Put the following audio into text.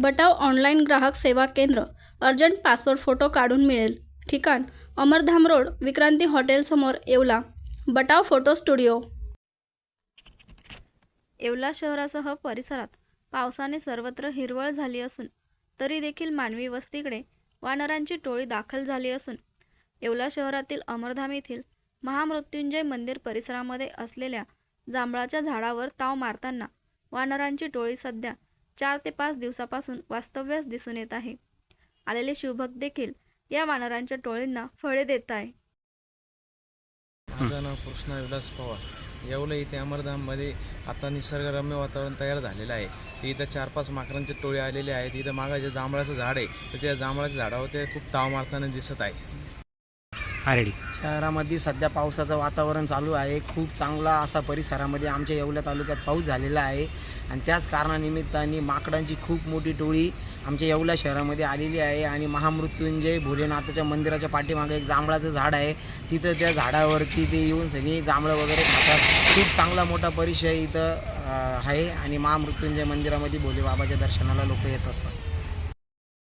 बटाव online ग्राहक सेवा केंद्र. अर्जंट पासपोर्ट फोटो काढून मिळेल. ठिकाण अमरधाम रोड, विक्रांती हॉटेल समोर, येवला. Batav photo studio. येवला शहरासह परिसरात पावसाने सर्वत्र हिरवळ झाली असून तरी देखील मानवी वस्तीकडे वानरांची टोळी दाखल झाली असून येवला शहरातील अमरधाम येथील महामृत्युंजय मंदिर परिसरामध्ये असलेल्या जांभळाच्या झाडावर ताव मारताना वानरांची टोळी सध्या 4 ते 5 दिवसापासून वास्तव्यास दिसून येत आहे. आलेले शिवभक्त देखील या वानरांच्या टोळींना फळे देत आहे. माझं नाव कृष्णा विलास पवार. येवला इथे अमरधाममध्ये आता निसर्गरम्य वातावरण तयार झालेलं आहे. इथं 4-5 माकडांचे टोळे आलेले आहेत. इथं मागं जे जांभळाचं झाड आहे तर त्या जांभळाच्या झाडावर ते खूप ताव मारताना दिसत आहे. शहरामध्ये सध्या पावसाचं वातावरण चालू आहे. खूप चांगला असा परिसरामध्ये आमच्या येवला तालुक्यात पाऊस झालेला आहे आणि त्याच कारणानिमित्ताने माकडांची खूप मोठी टोळी आमच्या येवला शहरामध्ये आलेली आहे आणि महामृत्युंजय भोलेनाथाच्या मंदिराच्या पाठीमागे एक जांभळाचं झाड आहे. तिथं त्या झाडावरती ते येऊन सगळे जांभळं वगैरे खातात. खूप चांगला मोठा परिसर इथं आहे आणि महामृत्युंजय मंदिरामध्ये भोले बाबाच्या दर्शनाला लोक येतात.